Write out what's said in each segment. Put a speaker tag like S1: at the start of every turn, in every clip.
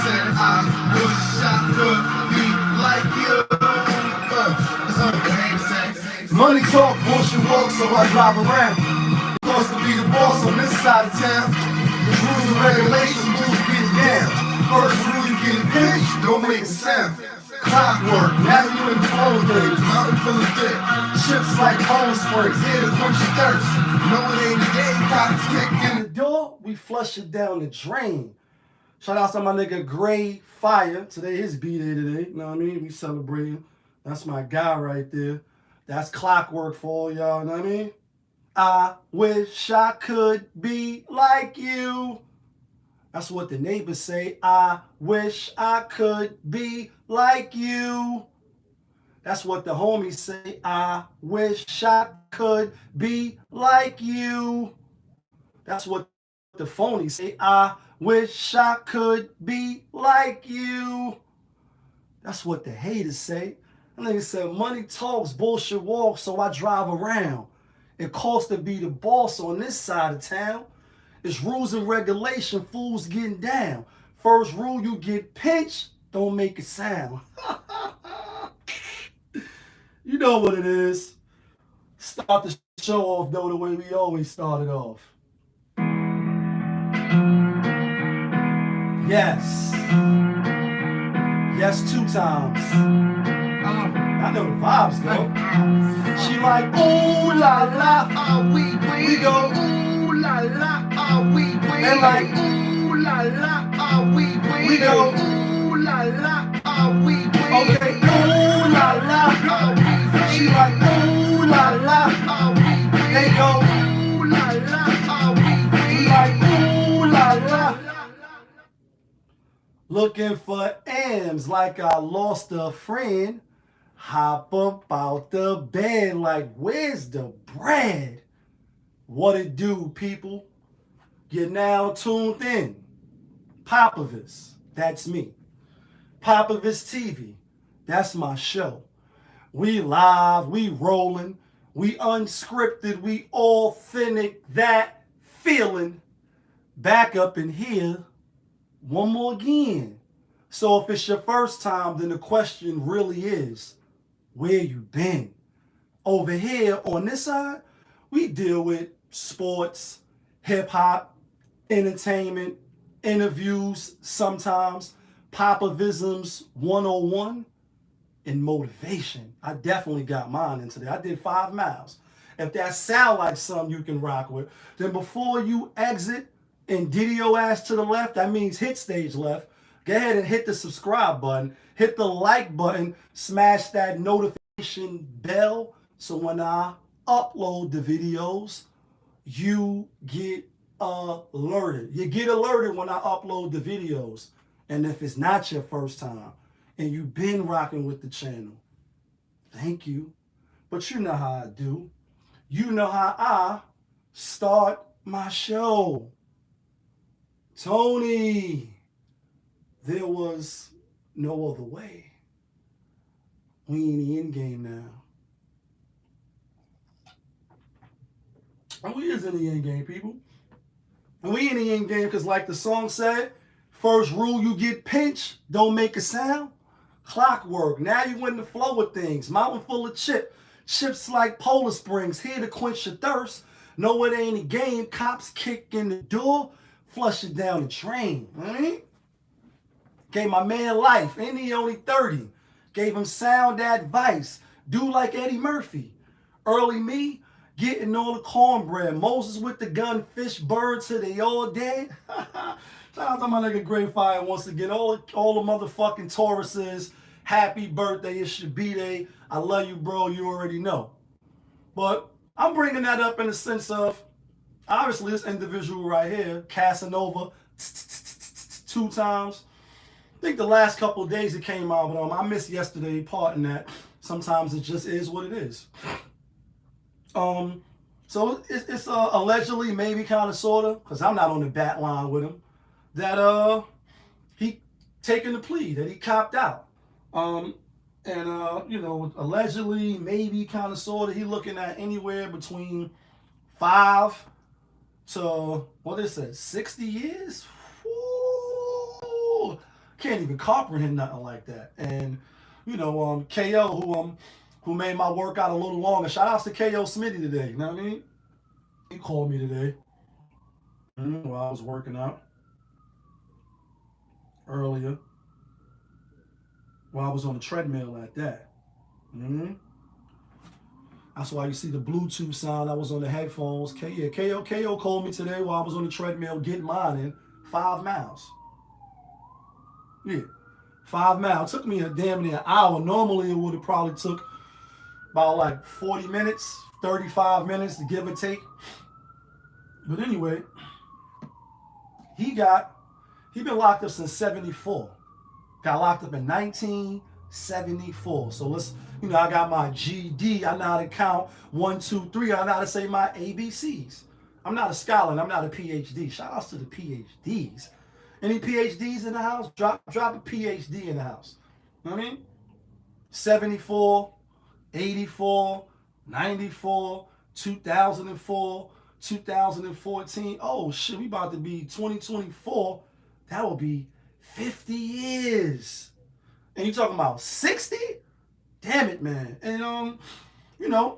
S1: said I wish I could be like you. That's all the haters say. Money talk, bullshit walk, so I drive around. Supposed to be the boss on this side of town. The rules and regulations, rules getting down. First rule, you get pinched, don't make a sound. Clockwork, now you in the flow days, mountain full of dick. Ships like bone springs, here to quench your thirst. No, it ain't a game, cops kick in the door, we flush it down the drain. Shout out to my nigga Gray Fire. Today his B-Day today, you know what I mean? We celebrating. That's my guy right there. That's clockwork for all y'all, you know what I mean? I wish I could be like you. That's what the neighbors say. I wish I could be like you. That's what the homies say. I wish I could be like you. That's what the phonies say. I wish I could be like you. That's what the haters say. And they said, money talks, bullshit walks, so I drive around. It costs to be the boss on this side of town. It's rules and regulation, fools getting down. First rule, you get pinched, don't make a sound. You know what it is. Start the show off, though, the way we always started off. Yes. Yes, 2 times. I know the vibes, though. She like, ooh la la, we go, ooh la la. And like, ooh la la, we go, ooh la la, okay, ooh la la. She like, ooh la la. They go, ooh la la. We like, ooh la la. Looking for M's like I lost a friend. Hop up out the bed like, where's the bread? What it do, people? You're now tuned in. Vibez, that's me. Vibez TV, that's my show. We live, we rolling, we unscripted, we authentic, that feeling. Back up in here, one more again. So if it's your first time, then the question really is, where you been? Over here on this side, we deal with sports, hip-hop, entertainment, interviews sometimes, Vivisms 101, and motivation. I definitely got mine in today. I did 5 miles. If that sound like something you can rock with, then before you exit and diddy your ass to the left, that means hit stage left, go ahead and hit the subscribe button, hit the like button, smash that notification bell, so when I upload the videos, you get alerted. You get alerted when I upload the videos. And if it's not your first time and you've been rocking with the channel, thank you. But you know how I do. You know how I start my show. Tony, there was no other way. We in the end game now. And we is in the end game, people. And we in the end game because like the song said, first rule, you get pinched, don't make a sound. Clockwork, now you in the flow of things. Mountain full of chips like Polar Springs, here to quench your thirst. No, it ain't a game, cops kick in the door, flush it down the drain. Right? Gave my man life, and he only 30. Gave him sound advice, do like Eddie Murphy. Early me, getting all the cornbread. Moses with the gun, fish, birds, till they all dead. Shout out to my nigga Great Fire once again. All the motherfucking Tauruses, happy birthday. It should be day. I love you, bro. You already know. But I'm bringing that up in the sense of, obviously, this individual right here, Casanova, 2 times. I think the last couple of days it came out, but I missed yesterday part in that. Sometimes it just is what it is. So it's allegedly, maybe kind of, sort of, because I'm not on the bat line with him, that he taken the plea, that he copped out. You know, allegedly, maybe kind of, sort of, he looking at anywhere between 5 to, what is it, 60 years? Woo! can't even comprehend nothing like that. And you know, KO, who made my workout a little longer. Shout outs to KO Smitty today. You know what I mean? He called me today while I was working out earlier, while I was on the treadmill at that. Mm-hmm. That's why you see the Bluetooth sound. I was on the headphones. KO called me today while I was on the treadmill getting mine in 5 miles. Yeah, 5 miles. It took me a damn near an hour. Normally it would have probably took about like 40 minutes, 35 minutes to give or take. But anyway, he been locked up since 74. Got locked up in 1974. So let's, I got my GD. I know how to count 1, 2, 3. I know how to say my ABCs. I'm not a scholar and I'm not a PhD. Shout outs to the PhDs. Any PhDs in the house? Drop a PhD in the house. You know what I mean? 74, 84, 94, 2004, 2014. Oh shit, we about to be 2024. That will be 50 years. And you talking about 60? Damn it, man. And I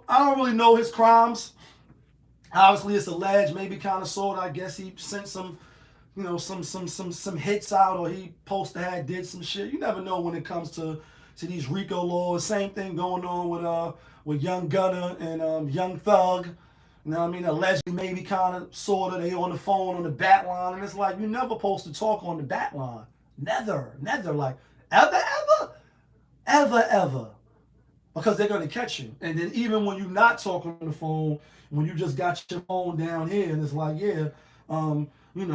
S1: don't really know his crimes. Obviously, it's alleged, maybe kind of sort of. I guess he sent some hits out, or he supposed to have did some shit. You never know when it comes to these RICO laws. Same thing going on with Young Gunner and Young Thug. You know what I mean? Allegedly, maybe kind of sort of, they on the phone on the BAT line, and it's like you're never supposed to talk on the BAT line. Never, like ever. Because they're gonna catch you. And then even when you're not talking on the phone, when you just got your phone down here, and it's like, yeah, I'm on a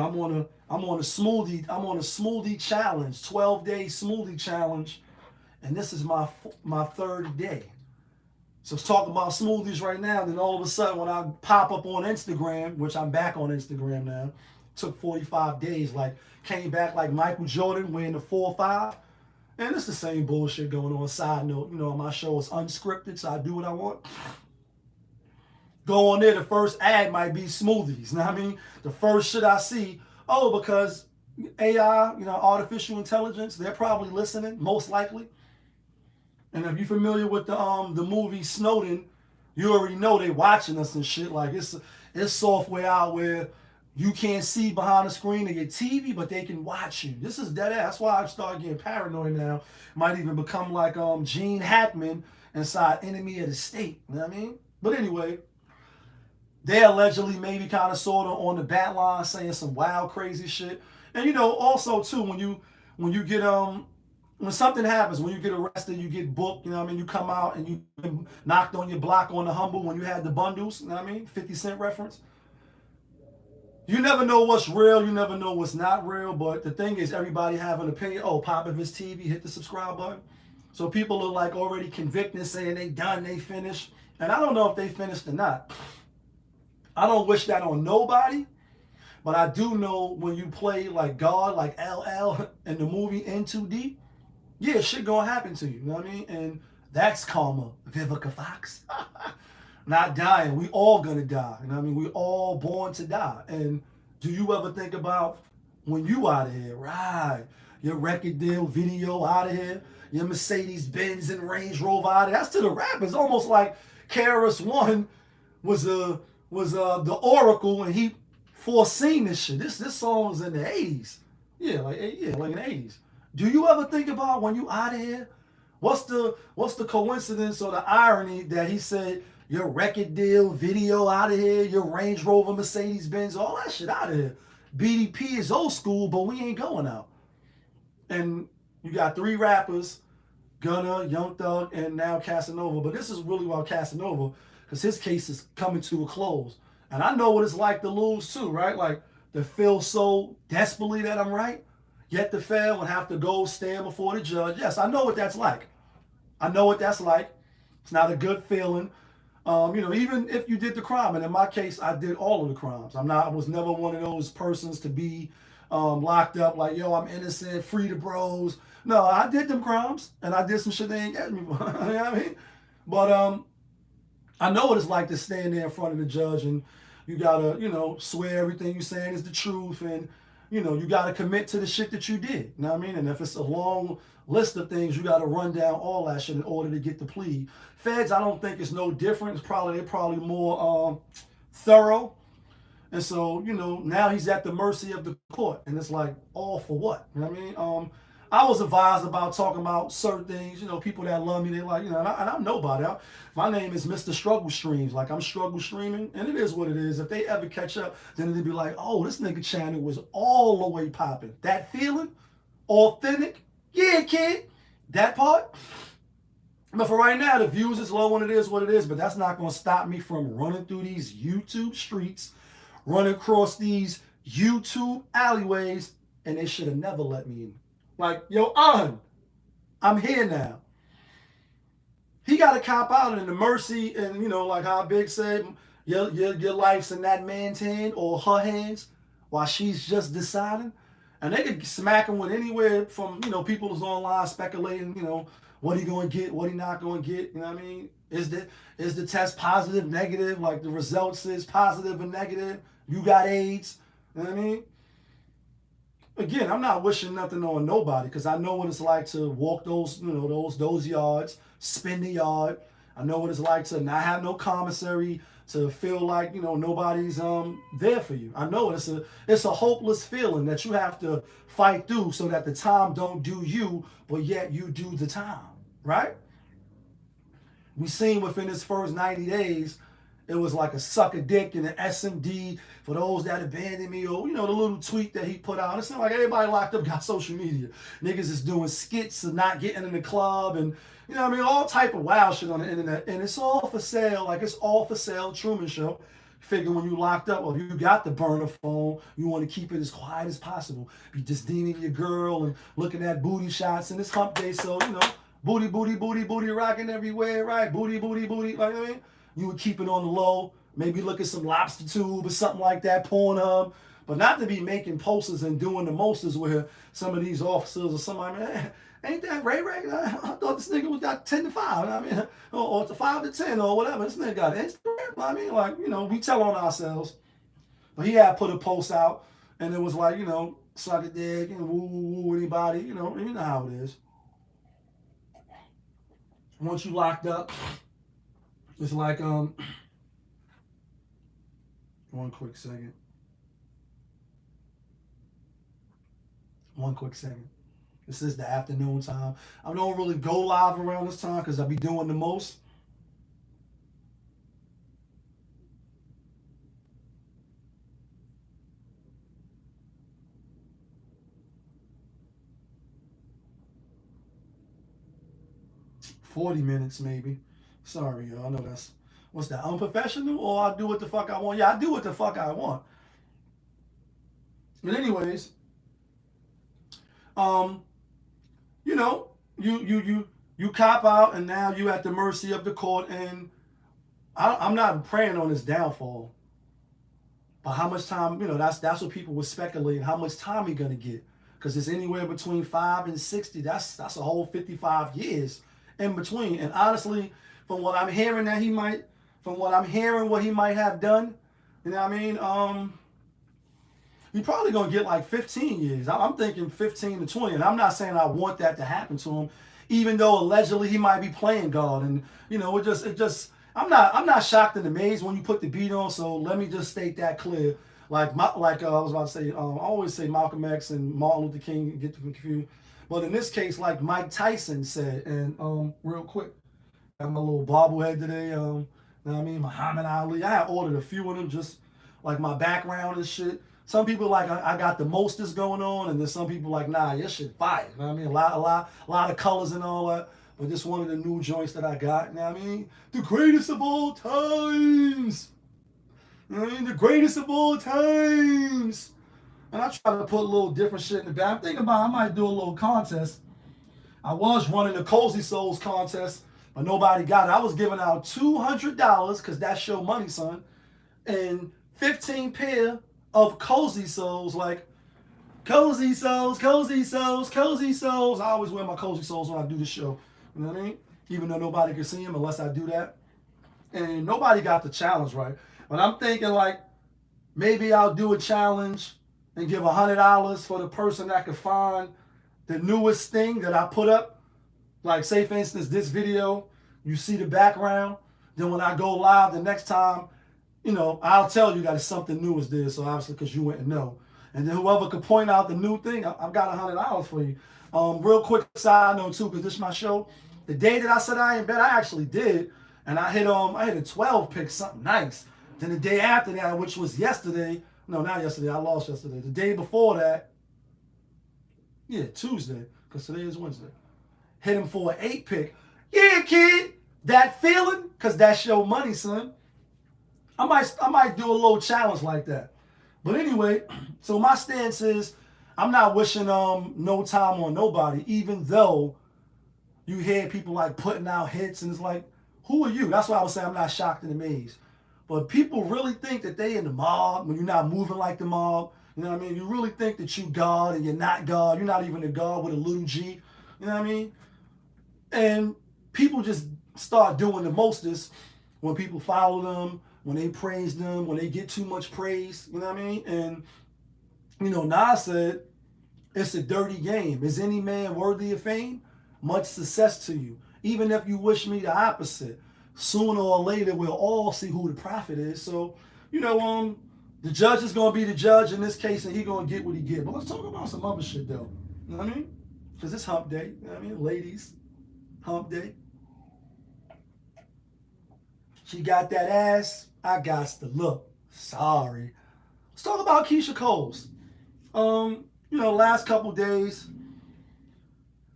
S1: smoothie challenge, 12-day smoothie challenge, and this is my 3rd day. So it's talking about smoothies right now. Then all of a sudden, when I pop up on Instagram, which I'm back on Instagram now, took 45 days. Like came back like Michael Jordan wearing the 4-5. And it's the same bullshit going on. Side note, my show is unscripted, so I do what I want. Go on there, the first ad might be smoothies. You know what I mean? The first shit I see, because AI, artificial intelligence, they're probably listening, most likely. And if you're familiar with the movie Snowden, you already know they watching us and shit. Like it's software out where you can't see behind the screen of your TV, but they can watch you. This is dead ass. That's why I've started getting paranoid now. Might even become like Gene Hackman inside Enemy of the State. You know what I mean? But anyway, they allegedly maybe kind of sort of on the bat line saying some wild crazy shit. And also too, when you get when something happens, when you get arrested, you get booked, you come out and you knocked on your block on the Humble when you had the bundles, 50 Cent reference. You never know what's real, you never know what's not real, but the thing is everybody have an opinion. Oh, pop up his TV, hit the subscribe button. So people are like already convicted, saying they done, they finished. And I don't know if they finished or not. I don't wish that on nobody, but I do know when you play like God, like LL in the movie In Too Deep, yeah, shit gonna happen to you, you know what I mean? And that's karma, Vivica Fox. Not dying. We all gonna die. You know what I mean? We all born to die. And do you ever think about when you out of here? Right. Your record deal, video out of here. Your Mercedes Benz and Range Rover out of here. That's to the rappers. Almost like KRS-One was the Oracle and he foreseen this shit. This song was in the 80s. Yeah, like in the 80s. Do you ever think about when you out of here? What's the coincidence or the irony that he said your record deal, video out of here, your Range Rover, Mercedes Benz, all that shit out of here. BDP is old school, but we ain't going out. And you got 3 rappers, Gunna, Young Thug, and now Casanova. But this is really about Casanova because his case is coming to a close. And I know what it's like to lose too, right? Like to feel so desperately that I'm right, yet to fail and have to go stand before the judge. Yes, I know what that's like. I know what that's like. It's not a good feeling. Even if you did the crime, and in my case, I did all of the crimes. I was never one of those persons to be locked up like, yo, I'm innocent, free the bros. No, I did them crimes, and I did some shit they ain't get me for. You know what I mean? But I know what it's like to stand there in front of the judge, and you gotta, swear everything you're saying is the truth, and you know, you got to commit to the shit that you did. You know what I mean? And if it's a long list of things, you got to run down all that shit in order to get the plea. Feds, I don't think it's no different. They're probably more thorough. And so, you know, now he's at the mercy of the court. And it's like, all for what? You know what I mean? I was advised about talking about certain things. You know, people that love me, they like, you know, and I'm nobody. My name is Mr. Struggle Streams. Like, I'm struggle streaming, and it is what it is. If they ever catch up, then they'd be like, oh, this nigga channel was all the way popping. That feeling, authentic, yeah, kid, that part. But for right now, the views is low and it is what it is. But that's not going to stop me from running through these YouTube streets, running across these YouTube alleyways, and they should have never let me in. Like, yo, I'm here now. He got to cop out in the mercy, and you know, like how Big said, your life's in that man's hand or her hands while she's just deciding. And they could smack him with anywhere from, you know, people who's online speculating, you know, what he going to get, what he not going to get. You know what I mean? Is the test positive, negative? Like the results is positive and negative. You got AIDS. You know what I mean? Again, I'm not wishing nothing on nobody because I know what it's like to walk those, you know, those yards, spin the yard. I know what it's like to not have no commissary, to feel like, you know, nobody's there for you. I know it's a hopeless feeling that you have to fight through so that the time don't do you, but yet you do the time, right? We seen within his first 90 days, it was like a sucker dick and an SMD for those that abandoned me, or, you know, the little tweet that he put out. It's not like everybody locked up got social media. Niggas is doing skits and not getting in the club and, you know what I mean, all type of wild shit on the internet. And it's all for sale. Like, it's all for sale. Truman Show. Figure when you locked up, or you got the burner phone, you want to keep it as quiet as possible. Be just deeming your girl and looking at booty shots. And it's hump day, so, you know, booty, booty, booty, booty rocking everywhere, right? Booty, booty, booty. Like, I mean, you would keep it on the low. Maybe look at some lobster tube or something like that, Pornhub. But not to be making posters and doing the mosters where some of these officers or somebody, man, ain't that Ray Ray? I thought this nigga was got 10 to 5. I mean, or 5 to 10 or whatever. This nigga got Instagram. I mean, like, you know, we tell on ourselves. But he had put a post out, and it was like, you know, suck a dick and woo woo woo anybody. You know how it is. Once you locked up, it's like one quick second. This is the afternoon time. I don't really go live around this time because I be doing the most. $40 maybe. Sorry, y'all. I know that's, what's that, unprofessional? Or I do what the fuck I want? Yeah, I do what the fuck I want. But anyways, you know, you cop out, and now you at the mercy of the court. And I'm not praying on his downfall. But how much time, you know, that's what people were speculating. How much time he gonna get? Because it's anywhere between 5 and 60. That's a whole 55 years in between. And honestly, from what I'm hearing what he might have done, you know what I mean? He's probably gonna get like 15 years. I'm thinking 15 to 20. And I'm not saying I want that to happen to him, even though allegedly he might be playing God. And you know, it just I'm not shocked and amazed when you put the beat on. So let me just state that clear. Like I was about to say, I always say Malcolm X and Martin Luther King, get them confused. But in this case, like Mike Tyson said, and real quick, I got my little bobblehead today. You know what I mean? Muhammad Ali. I had ordered a few of them, just like my background and shit. Some people like I got the mostest going on, and then some people like, nah, your shit fire. You know what I mean? A lot of colors and all that. But this one of the new joints that I got. You know what I mean? The greatest of all times. You know what I mean? The greatest of all times. And I try to put a little different shit in the back. I'm thinking about I might do a little contest. I was running the Cozy Souls contest, but nobody got it. I was giving out $200 because that's your money, son, and 15 pair of Cozy Souls, like Cozy Souls, Cozy Souls, Cozy Souls. I always wear my Cozy Souls when I do the show. You know what I mean? Even though nobody can see them unless I do that. And nobody got the challenge right. But I'm thinking like maybe I'll do a challenge and give $100 for the person that could find the newest thing that I put up. Like, say for instance, this video, you see the background. Then when I go live the next time, I'll tell you that it's something new is there. So obviously, because you wouldn't know. And then whoever could point out the new thing, I've got $100 for you. Real quick side note too, because this is my show. The day that I said I ain't bet, I actually did, and I hit a 12 pick, something nice. Then the day after that, which was yesterday, no, not yesterday, I lost yesterday. The day before that, yeah, Tuesday, because today is Wednesday. Hit him for an 8 pick. Yeah, kid, that feeling, because that's your money, son. I might do a little challenge like that. But anyway, so my stance is I'm not wishing no time on nobody, even though you hear people like putting out hits, and it's like, who are you? That's why I would say I'm not shocked and amazed. But people really think that they in the mob when you're not moving like the mob. You know what I mean? You really think that you God and you're not God. You're not even a God with a little G. You know what I mean? And people just start doing the mostest when people follow them, when they praise them, when they get too much praise. You know what I mean? And, Nas said, it's a dirty game. Is any man worthy of fame? Much success to you. Even if you wish me the opposite, sooner or later we'll all see who the prophet is. So, the judge is going to be the judge in this case, and he's going to get what he get. But let's talk about some other shit, though. You know what I mean? Because it's hump day. You know what I mean? Ladies, hump day. She got that ass. I got the look. Sorry. Let's talk about Keyshia Cole's. Last couple days,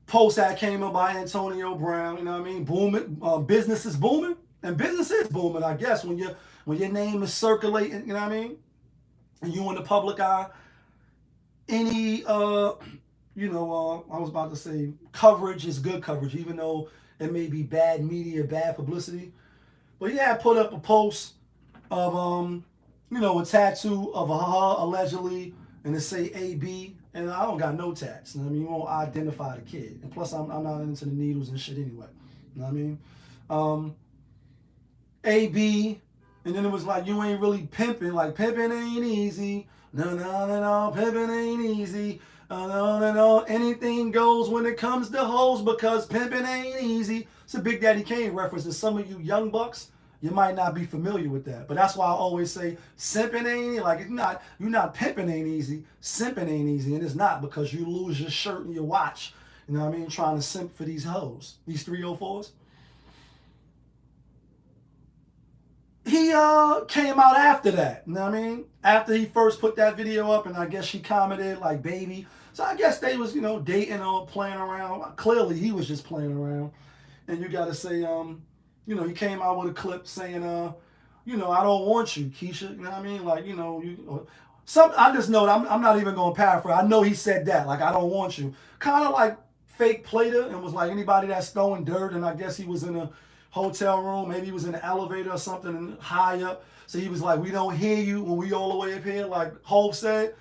S1: post that came up by Antonio Brown, you know what I mean? Booming, business is booming, and business is booming, I guess, when your name is circulating, you know what I mean? And you in the public eye, any I was about to say coverage is good coverage, even though it may be bad media, bad publicity. But he had put up a post of a tattoo of her allegedly, and it say AB. And I don't got no tats. You know what I mean? You won't identify the kid. And plus, I'm not into the needles and shit anyway. You know what I mean? AB. And then it was like, you ain't really pimping. Like, pimping ain't easy. No, pimping ain't easy. No. Anything goes when it comes to hoes because pimping ain't easy. It's a Big Daddy Kane reference. And some of you young bucks, you might not be familiar with that. But that's why I always say simping ain't easy. Like, you're not pimping ain't easy. Simping ain't easy. And it's not, because you lose your shirt and your watch. You know what I mean? Trying to simp for these hoes. These 304s. He came out after that. You know what I mean? After he first put that video up, and I guess she commented like, baby. So I guess they was, dating or playing around. Clearly he was just playing around. And you got to say, he came out with a clip saying, I don't want you, Keyshia. You know what I mean? Like, I just know that I'm not even going to paraphrase. I know he said that, like, I don't want you. Kind of like fake played it and was like, anybody that's throwing dirt, and I guess he was in a hotel room, maybe he was in an elevator or something high up. So he was like, we don't hear you when we all the way up here. Like Hov said,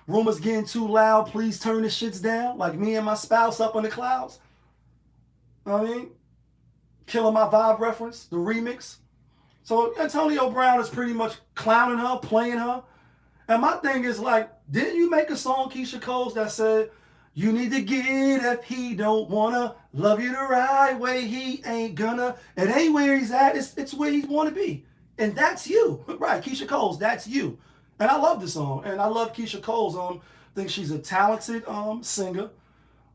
S1: rumors getting too loud, please turn the shits down. Like me and my spouse up in the clouds. You know what I mean? Killing My Vibe reference, the remix. So Antonio Brown is pretty much clowning her, playing her. And my thing is like, didn't you make a song, Keyshia Cole's, that said, you need to get if he don't wanna love you the right way, he ain't gonna. It ain't where he's at, it's where he wanna be. And that's you. Right, Keyshia Cole's, that's you. And I love this song. And I love Keyshia Cole's. I think she's a talented singer.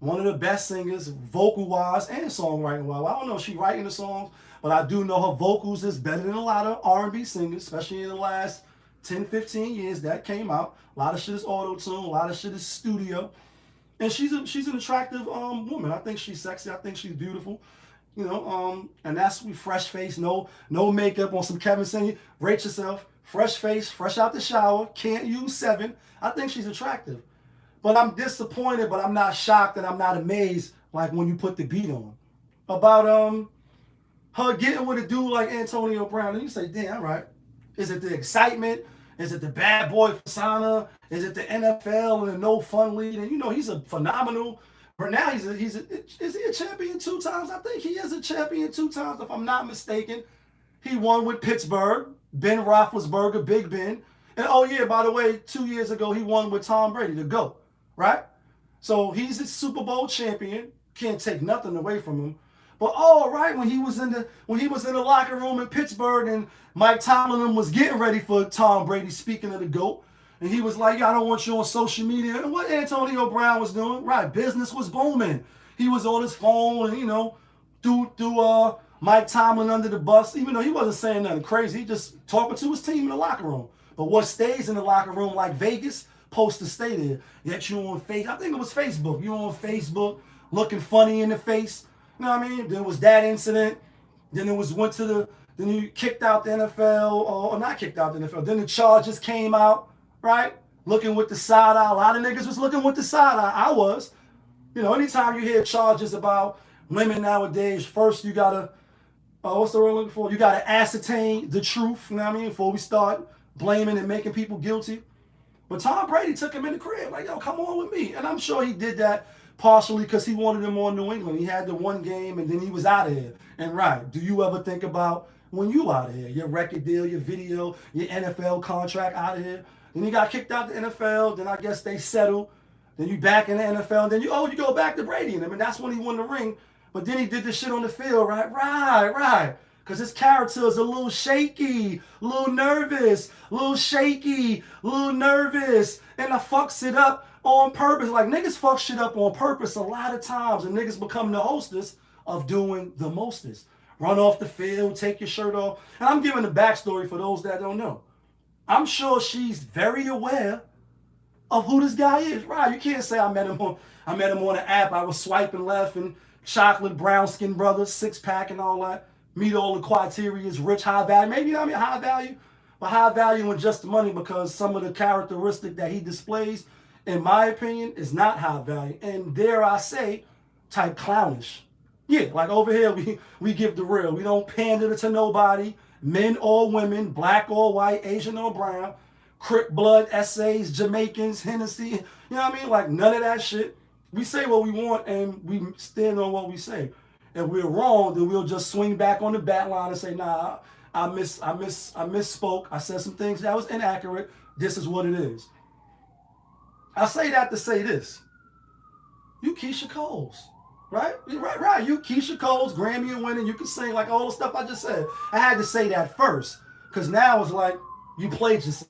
S1: One of the best singers, vocal-wise and songwriting-wise. I don't know if she's writing the songs, but I do know her vocals is better than a lot of R&B singers, especially in the last 10, 15 years that came out. A lot of shit is auto-tune, a lot of shit is studio. And she's an attractive woman. I think she's sexy. I think she's beautiful. And that's fresh face, no makeup, on some Kevin singing. Rate yourself, fresh face, fresh out the shower, can't use 7. I think she's attractive. But I'm disappointed, but I'm not shocked and I'm not amazed like when you put the beat on. About her getting with a dude like Antonio Brown. And you say, damn, all right. Is it the excitement? Is it the bad boy persona? Is it the NFL and the no fun lead? And he's a phenomenal. But now is he a champion 2 times? I think he is a champion 2 times, if I'm not mistaken. He won with Pittsburgh, Ben Roethlisberger, Big Ben. And oh yeah, by the way, 2 years ago he won with Tom Brady, the GOAT, right? So he's a Super Bowl champion. Can't take nothing away from him. But all right, when he was in the locker room in Pittsburgh and Mike Tomlin was getting ready for Tom Brady, speaking of the GOAT, and he was like, "Yeah, I don't want you on social media." And what Antonio Brown was doing, right? Business was booming. He was on his phone and threw Mike Tomlin under the bus, even though he wasn't saying nothing crazy. He just talking to his team in the locker room. But what stays in the locker room, like Vegas, supposed to stay there. Yet you on I think it was Facebook. You on Facebook looking funny in the face. You know what I mean? There was that incident. Then then you kicked out the NFL, or not kicked out the NFL. Then the charges came out, right? Looking with the side eye. A lot of niggas was looking with the side eye. I was. Anytime you hear charges about women nowadays, first you gotta, what's the word I'm looking for? You gotta ascertain the truth, you know what I mean? Before we start blaming and making people guilty. But Tom Brady took him in the crib, like, yo, come on with me. And I'm sure he did that partially because he wanted him on New England. He had the one game and then he was out of here. And right, do you ever think about when you out of here? Your record deal, your video, your NFL contract out of here. Then he got kicked out the NFL. Then I guess they settled. Then you back in the NFL. Then you go back to Brady and him. And that's when he won the ring. But then he did this shit on the field, right? Right. Because his character is a little shaky, a little nervous, a little shaky, a little nervous. And I fucks it up on purpose. Like, niggas fuck shit up on purpose a lot of times. And niggas become the hostess of doing the mostest. Run off the field, take your shirt off. And I'm giving the backstory for those that don't know. I'm sure she's very aware of who this guy is. Right, you can't say I met him on an app. I was swiping left and chocolate brown skin brothers, 6-pack and all that. Meet all the criteria, rich, high value. Maybe not high value, but high value in just the money, because some of the characteristic that he displays, in my opinion, is not high value. And dare I say, type clownish. Yeah, like over here, we give the real. We don't pander to nobody, men or women, black or white, Asian or brown, Crip blood, essays, Jamaicans, Hennessy. You know what I mean? Like, none of that shit. We say what we want and we stand on what we say. If we're wrong, then we'll just swing back on the bat line and say, nah, I misspoke. I said some things that was inaccurate. This is what it is. I say that to say this. You Keisha Coles, right? Right. You Keisha Coles, Grammy winning. You can sing like all the stuff I just said. I had to say that first, because now it's like you played yourself.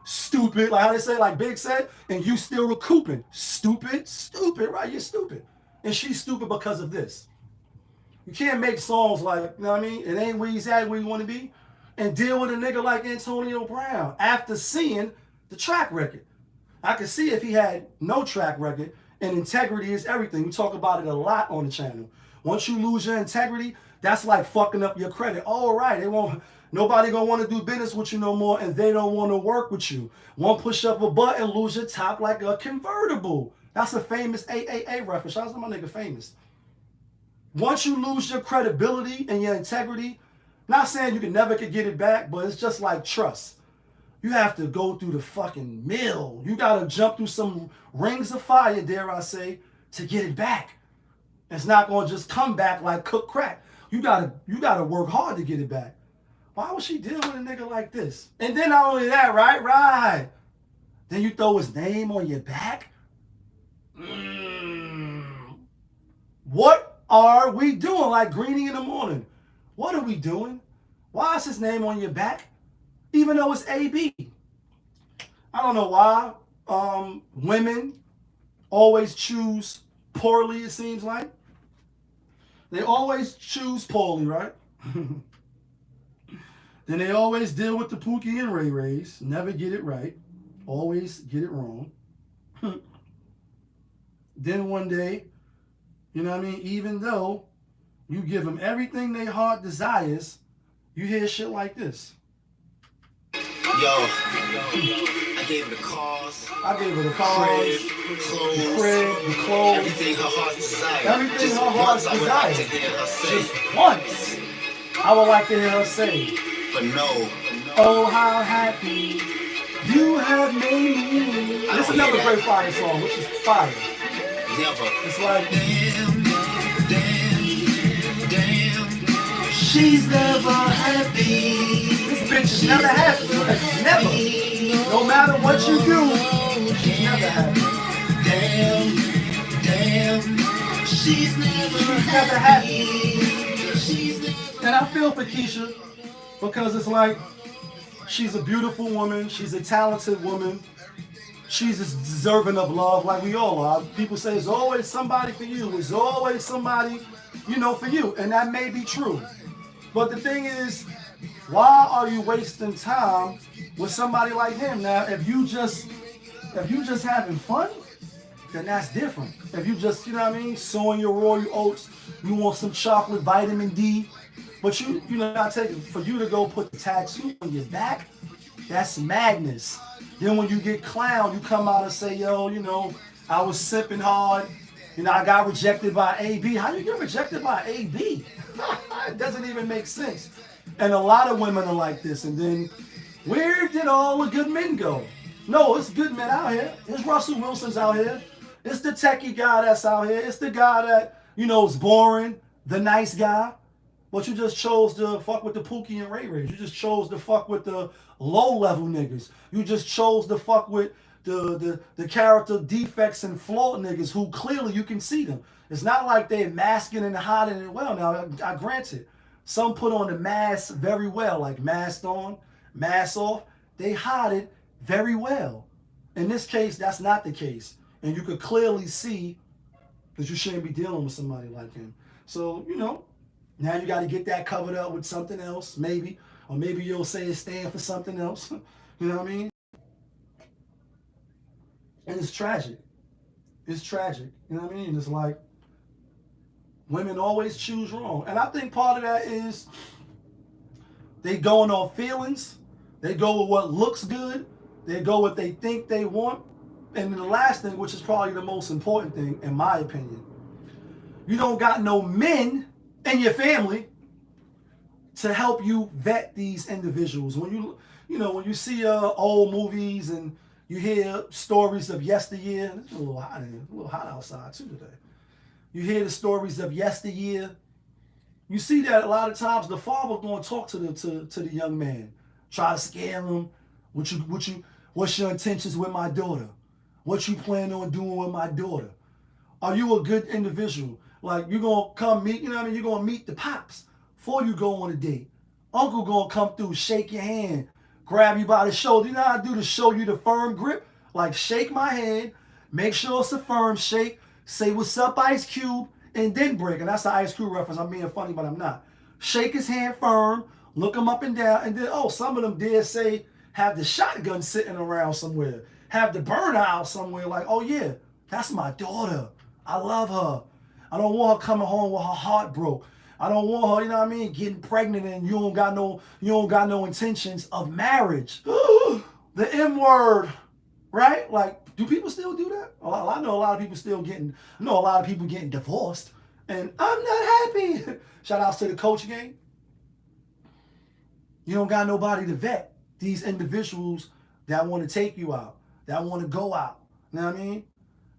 S1: Stupid, like how they say, like Big said, and you still recouping. Stupid, right? You're stupid. And she's stupid because of this. You can't make songs like, you know what I mean? It ain't where he's at, where you want to be, and deal with a nigga like Antonio Brown after seeing the track record. I could see if he had no track record, and integrity is everything. We talk about it a lot on the channel. Once you lose your integrity, that's like fucking up your credit. All right, nobody gonna want to do business with you no more, and they don't want to work with you. One push up a button, lose your top like a convertible. That's a famous AAA reference. Shout out to my nigga Famous. Once you lose your credibility and your integrity, not saying you never could get it back, but it's just like trust. You have to go through the fucking mill. You gotta jump through some rings of fire, dare I say, to get it back. It's not gonna just come back like cooked crack. You gotta work hard to get it back. Why would she deal with a nigga like this? And then not only that, right? Then you throw his name on your back? What are we doing? Like Greenie in the morning. What are we doing? Why is his name on your back? Even though it's AB. I don't know why. Women always choose poorly, it seems like. They always choose poorly, right? Then they always deal with the Pookie and Ray Rays. Never get it right. Always get it wrong. Then one day, you know what I mean? Even though you give them everything their heart desires, you hear shit like this.
S2: Yo, I gave her the cars.
S1: The crib, the clothes.
S2: Everything her heart desires.
S1: Everything her heart desires. Just once, I would like to hear her say.
S2: But no.
S1: Oh, how happy you have made me. This is another great fire song, which is fire.
S2: Never.
S1: It's like,
S2: damn. She's never happy.
S1: This bitch is never happy. Like, never. No matter what you do, she's never happy.
S2: Damn. She's never
S1: happy.
S2: She's never
S1: And I feel for Keisha because it's like she's a beautiful woman. She's a talented woman. She's deserving of love like we all are. People say there's always somebody for you. There's always somebody, for you. And that may be true. But the thing is, why are you wasting time with somebody like him? Now, if you just having fun, then that's different. If you just, sowing your royal oats, you want some chocolate, vitamin D, but I take it for you to go put the tattoo on your back, that's madness. Then when you get clowned, you come out and say, yo, I was sipping hard, I got rejected by AB. How you get rejected by AB? It doesn't even make sense. And a lot of women are like this. And then, where did all the good men go? No, it's good men out here. It's Russell Wilson's out here. It's the techie guy that's out here. It's the guy that, is boring, the nice guy. But you just chose to fuck with the Pookie and Ray Rays. You just chose to fuck with the low-level niggas. You just chose to fuck with the character defects and flawed niggas who clearly you can see them. It's not like they're masking and hiding it well. Now, I grant it. Some put on the mask very well, like mask on, mask off. They hide it very well. In this case, that's not the case. And you could clearly see that you shouldn't be dealing with somebody like him. So, now you got to get that covered up with something else, maybe. Or maybe you'll say it's stand for something else. You know what I mean? And it's tragic. It's tragic. You know what I mean? It's like women always choose wrong. And I think part of that is they going off feelings. They go with what looks good. They go with what they think they want. And then the last thing, which is probably the most important thing, in my opinion, you don't got no men in your family to help you vet these individuals. When you see old movies and you hear stories of yesteryear, it's a little hot outside too today. You hear the stories of yesteryear. You see that a lot of times the father going to talk to the young man, try to scare him. What's your intentions with my daughter? What you plan on doing with my daughter? Are you a good individual? Like, you're going to come meet, you're going to meet the pops before you go on a date. Uncle going to come through, shake your hand, grab you by the shoulder. You know how I do to show you the firm grip? Like, shake my hand, make sure it's a firm shake, say, what's up, Ice Cube, and then break. And that's the Ice Cube reference. I'm being funny, but I'm not. Shake his hand firm, look him up and down, and then, some of them dare say, have the shotgun sitting around somewhere, have the burn out somewhere, like, oh yeah, that's my daughter. I love her. I don't want her coming home with her heart broke. I don't want her, getting pregnant and you don't got no intentions of marriage. The M word, right? Like, do people still do that? I know a lot of people getting divorced, and I'm not happy. Shout outs to the coach gang. You don't got nobody to vet these individuals that want to take you out, that want to go out. You know what I mean?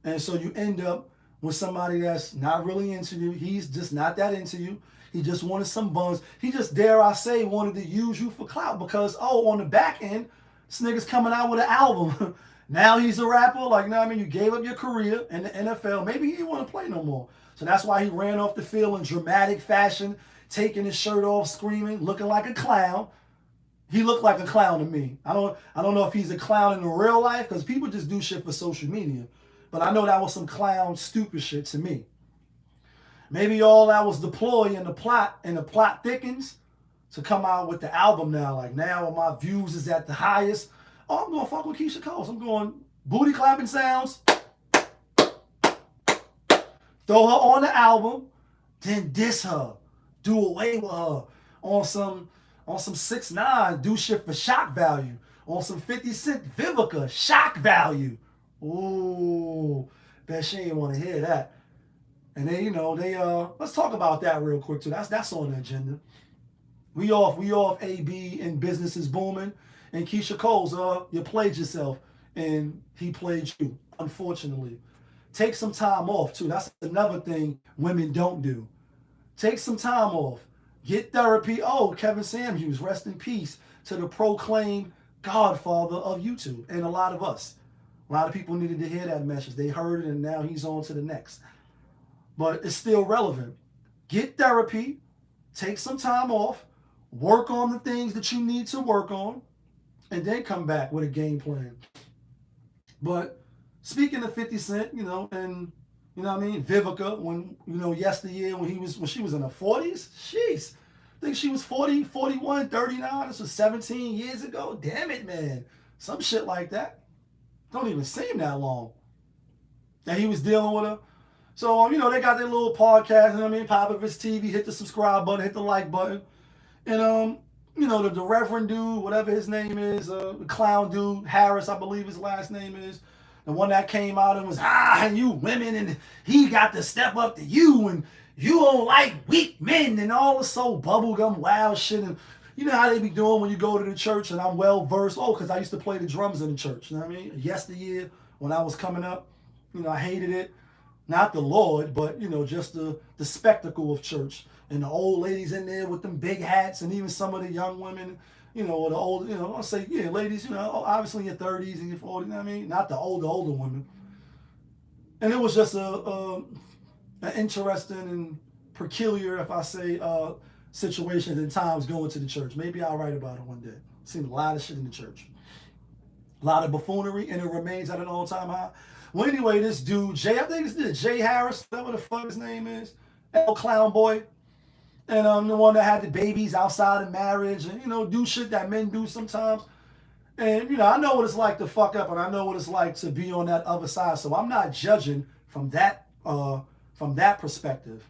S1: And so you end up with somebody that's not really into you. He's just not that into you. He just wanted some buns. He just, dare I say, wanted to use you for clout because, on the back end, this nigga's coming out with an album. Now he's a rapper. Like, you gave up your career in the NFL. Maybe he didn't want to play no more. So that's why he ran off the field in dramatic fashion, taking his shirt off, screaming, looking like a clown. He looked like a clown to me. I don't know if he's a clown in the real life because people just do shit for social media. But I know that was some clown stupid shit to me. Maybe all that was the ploy and the plot thickens to come out with the album now. Like, now my views is at the highest. I'm going to fuck with Keisha Cole. I'm going booty clapping sounds. Throw her on the album. Then diss her. Do away with her. On some 6ix9ine, do shit for shock value. On some 50 Cent Vivica, shock value. Ooh, bet she ain't want to hear that. And then, let's talk about that real quick too. That's on the agenda. We off AB and business is booming. And Keisha Cole's, you played yourself and he played you, unfortunately. Take some time off too. That's another thing women don't do. Take some time off. Get therapy. Oh, Kevin Samuels, rest in peace to the proclaimed godfather of YouTube and a lot of us. A lot of people needed to hear that message. They heard it and now he's on to the next. But it's still relevant. Get therapy, take some time off, work on the things that you need to work on, and then come back with a game plan. But speaking of 50 Cent, and you know what I mean, Vivica, when yesteryear when she was in her 40s, jeez. I think she was 40, 41, 39. This was 17 years ago. Damn it, man. Some shit like that. Don't even seem that long. And he was dealing with her. So, they got their little podcast, Popovich TV, hit the subscribe button, hit the like button. And, the Reverend dude, whatever his name is, the clown dude, Harris, I believe his last name is, the one that came out and was, and you women, and he got to step up to you, and you don't like weak men, and all this so bubblegum wild shit. And you know how they be doing when you go to the church, and I'm well versed. Oh, because I used to play the drums in the church. You know what I mean? Yesteryear, when I was coming up, I hated it. Not the Lord, but, just the spectacle of church. And the old ladies in there with them big hats, and even some of the young women, or the old, I'll say, yeah, ladies, obviously in your 30s and your 40s, you know what I mean? Not the older women. And it was just an interesting and peculiar, if I say, situations and times going to the church. Maybe I'll write about it one day. Seen a lot of shit in the church. A lot of buffoonery, and it remains at an all-time high. Well, anyway, this dude, I think it's Jay Harris, whatever the fuck his name is, L Clown Boy, and the one that had the babies outside of marriage, and, do shit that men do sometimes. And, I know what it's like to fuck up, and I know what it's like to be on that other side, so I'm not judging from that perspective.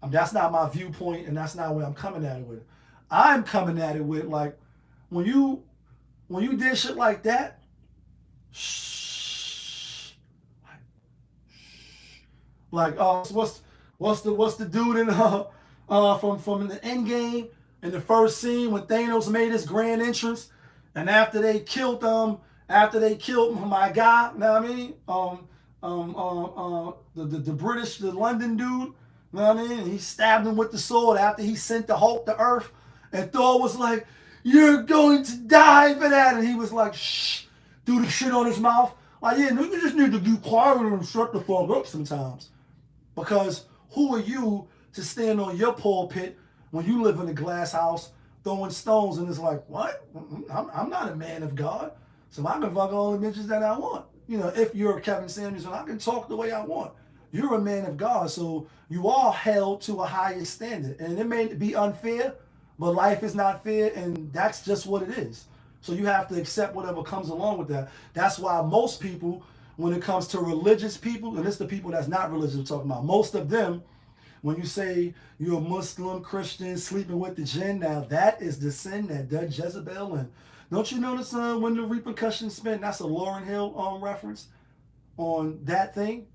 S1: That's not my viewpoint, and that's not where I'm coming at it with. I'm coming at it with, like, when you did shit like that, like, what's the dude in from the end game in the first scene when Thanos made his grand entrance, and after they killed my guy, you know what I mean? The British, the London dude, you know what I mean? He stabbed him with the sword after he sent the Hulk to Earth, and Thor was like, "You're going to die for that," and he was like, "Shh," do the shit on his mouth. Like, yeah, you just need to be quiet and shut the fuck up sometimes. Because who are you to stand on your pulpit when you live in a glass house throwing stones, and it's like, what? I'm not a man of God, so I can fuck all the bitches that I want. If you're Kevin Samuels, I can talk the way I want. You're a man of God, so you are held to a higher standard. And it may be unfair, but life is not fair, and that's just what it is. So you have to accept whatever comes along with that. That's why most people, when it comes to religious people, and it's the people that's not religious we're talking about, most of them, when you say you're a Muslim, Christian, sleeping with the jinn, now that is the sin that does Jezebel. And don't you notice when the repercussions spin, that's a Lauryn Hill reference on that thing?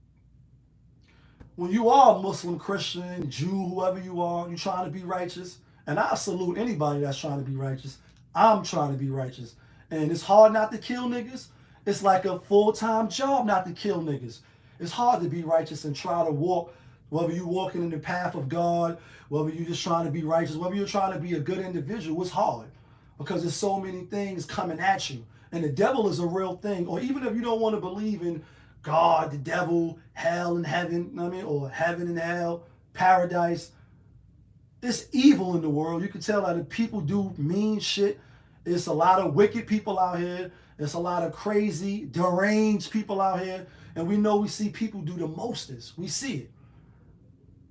S1: When you are a Muslim, Christian, Jew, whoever you are, you're trying to be righteous, and I salute anybody that's trying to be righteous. I'm trying to be righteous. And it's hard not to kill niggas. It's like a full-time job not to kill niggas. It's hard to be righteous and try to walk, whether you're walking in the path of God, whether you're just trying to be righteous, whether you're trying to be a good individual, it's hard. Because there's so many things coming at you. And the devil is a real thing. Or even if you don't want to believe in God, the devil, hell and heaven, you know what I mean? Or heaven and hell, paradise. It's evil in the world. You can tell that if people do mean shit. It's a lot of wicked people out here. There's a lot of crazy, deranged people out here. And we see people do the mostest. We see it.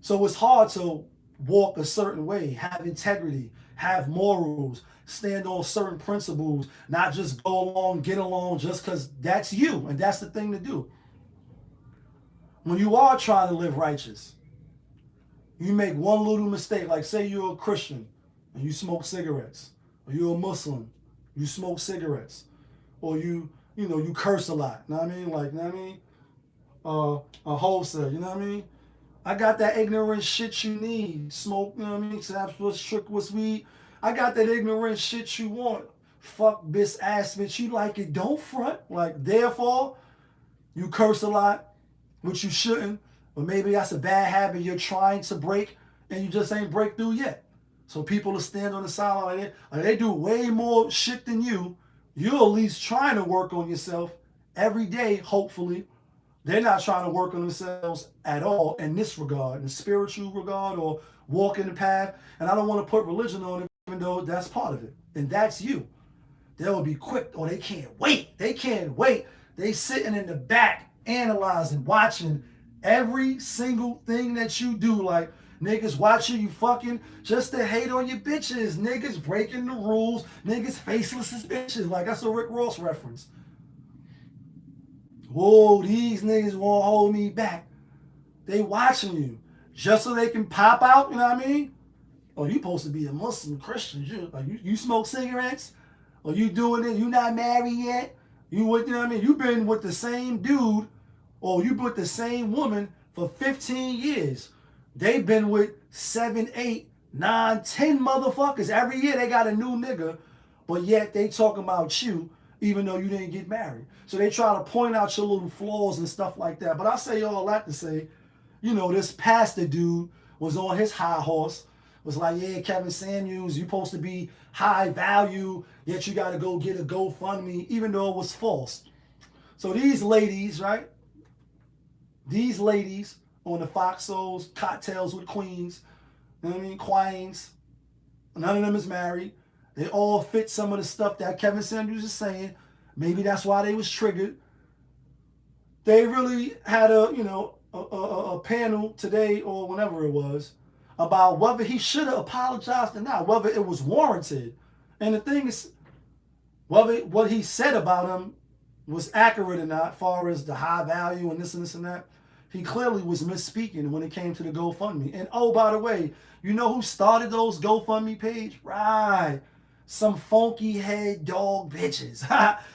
S1: So it's hard to walk a certain way, have integrity, have morals, stand on certain principles, not just go along, get along just because that's you. And that's the thing to do. When you are trying to live righteous, you make one little mistake, like say you're a Christian and you smoke cigarettes, or you're a Muslim, you smoke cigarettes, or you curse a lot, you know what I mean? Like, you know what I mean? A wholesale, you know what I mean? I got that ignorant shit you need. Smoke, you know what I mean? Snaps, what's trick, what's weed. I got that ignorant shit you want. Fuck, bitch, ass, bitch. You like it, don't front. Like, therefore, you curse a lot, which you shouldn't. But maybe that's a bad habit you're trying to break, and you just ain't break through yet. So people will stand on the sideline. Like they do way more shit than you. You're at least trying to work on yourself every day, hopefully. They're not trying to work on themselves at all in this regard, in the spiritual regard or walking the path. And I don't want to put religion on it, even though that's part of it. And that's you. They'll be quick. Oh, they can't wait. They can't wait. They sitting in the back, analyzing, watching every single thing that you do. Like, niggas watching you fucking just to hate on your bitches. Niggas breaking the rules. Niggas faceless as bitches. Like, that's a Rick Ross reference. Whoa, these niggas won't hold me back. They watching you just so they can pop out, you know what I mean? Oh, you supposed to be a Muslim Christian. You smoke cigarettes? Or you doing it? You not married yet? You know what I mean? You been with the same dude or you with the same woman for 15 years. They been with 7, 8, 9, 10 motherfuckers. Every year they got a new nigga, but yet they talking about you even though you didn't get married. So they try to point out your little flaws and stuff like that. But I say all that to say, you know, this pastor dude was on his high horse, was like, yeah, Kevin Samuels, you supposed to be high value, yet you got to go get a GoFundMe, even though it was false. So these ladies, right? These ladies on the Fox Souls, Cocktails with Queens, you know what I mean? Queens. None of them is married. They all fit some of the stuff that Kevin Samuels is saying. Maybe that's why they was triggered. They really had a panel today or whenever it was about whether he should have apologized or not, whether it was warranted. And the thing is, whether what he said about him was accurate or not, as far as the high value and this and that, he clearly was misspeaking when it came to the GoFundMe. And oh, by the way, you know who started those GoFundMe page? Right. Some funky head dog bitches.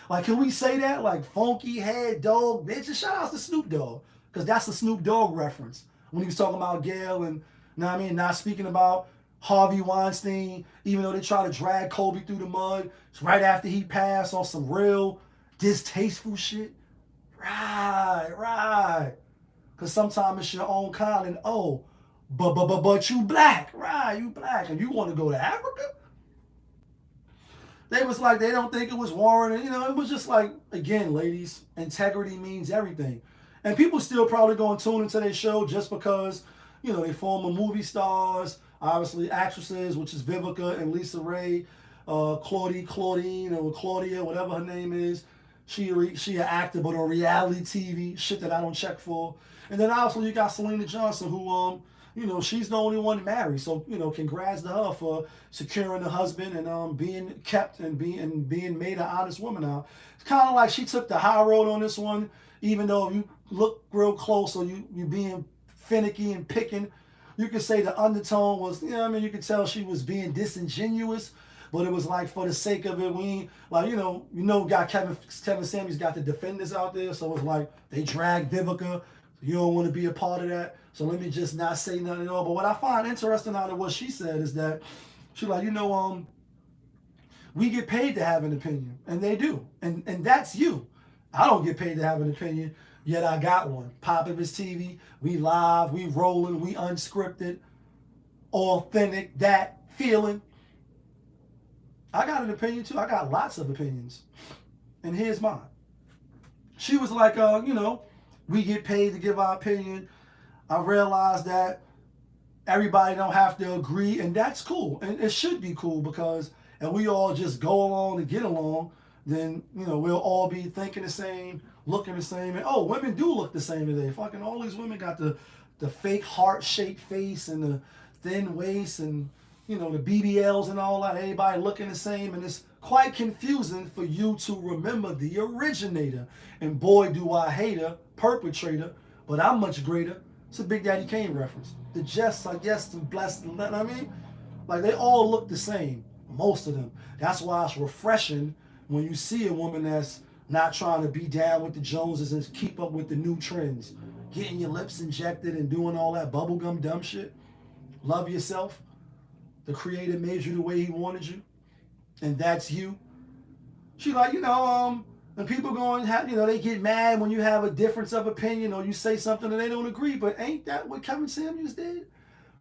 S1: Like, can we say that? Like, funky head dog bitches? Shout out to Snoop Dogg, because that's a Snoop Dogg reference. When he was talking about Gail and, you know what I mean, not speaking about Harvey Weinstein, even though they try to drag Kobe through the mud, it's right after he passed on some real distasteful shit. Right. Because sometimes it's your own kind and, oh, but you black. Right, you black. And you want to go to Africa? They was like, they don't think it was warranted. You know, it was just like, again, ladies, integrity means everything. And people still probably going to tune into their show just because, you know, they former movie stars, obviously actresses, which is Vivica and Lisa Ray, Claudine or Claudia, whatever her name is. She an actor, but on reality TV, shit that I don't check for. And then obviously you got Selena Johnson, who you know, she's the only one married. So, you know, congrats to her for securing a husband and being kept and being made an honest woman out. It's kind of like she took the high road on this one, even though if you look real close or you being finicky and picking, you could say the undertone was, you know what I mean, you could tell she was being disingenuous, but it was like for the sake of it, we ain't, like, you know, got Kevin Samuels got the defenders out there, so it's like they dragged Vivica. You don't want to be a part of that, so let me just not say nothing at all. But what I find interesting out of what she said is that she's like, you know, we get paid to have an opinion, and they do, and that's you. I don't get paid to have an opinion, yet I got one. Vibez TV, we live, we rolling, we unscripted, authentic, that feeling. I got an opinion too. I got lots of opinions, and here's mine. She was like, you know, we get paid to give our opinion. I realized that everybody don't have to agree, and that's cool. And it should be cool because if we all just go along and get along, then, you know, we'll all be thinking the same, looking the same. And, oh, women do look the same today. Fucking all these women got the fake heart-shaped face and the thin waist and, you know, the BBLs and all that. Everybody looking the same. And it's quite confusing for you to remember the originator. And boy, do I hate her, perpetrator, but I'm much greater. It's a Big Daddy Kane reference. The just, I guess, the blessed, you know what I mean? Like, they all look the same, most of them. That's why it's refreshing when you see a woman that's not trying to be down with the Joneses and keep up with the new trends. Getting your lips injected and doing all that bubblegum dumb shit. Love yourself. The creator made you the way he wanted you. And that's you. She like, you know, and people going, you know, they get mad when you have a difference of opinion or you say something and they don't agree. But ain't that what Kevin Samuels did?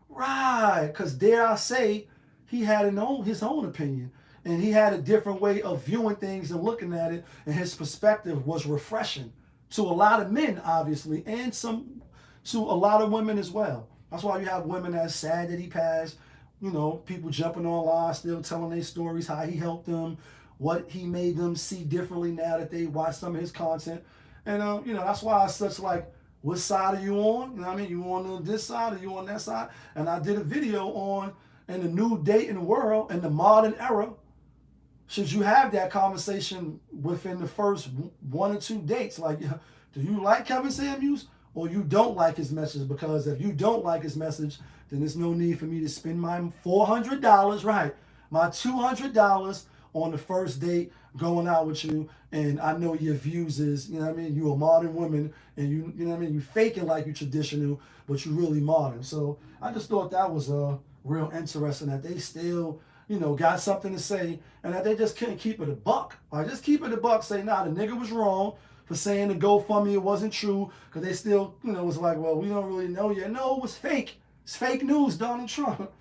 S1: Right. Because dare I say, he had his own opinion. And he had a different way of viewing things and looking at it. And his perspective was refreshing to a lot of men, obviously, and to a lot of women as well. That's why you have women that's sad that he passed. You know, people jumping online, still telling their stories, how he helped them, what he made them see differently now that they watch some of his content. And, you know, that's why it's such like, what side are you on? You know what I mean? You on this side or you on that side? And I did a video on, in the new dating world, in the modern era, should you have that conversation within the first 1 or 2 dates? Like, do you like Kevin Samuels or you don't like his message? Because if you don't like his message, then there's no need for me to spend my $400, right, my $200 on the first date going out with you. And I know your views is, you know what I mean, you a modern woman and you know what I mean, you faking like you traditional, but you really modern. So I just thought that was real interesting that they still, you know, got something to say and that they just couldn't keep it a buck. Like, just keep it a buck, say, nah, the nigga was wrong for saying the GoFundMe, it wasn't true, because they still, you know, was like, well, we don't really know yet. No, it was fake. It's fake news, Donald Trump.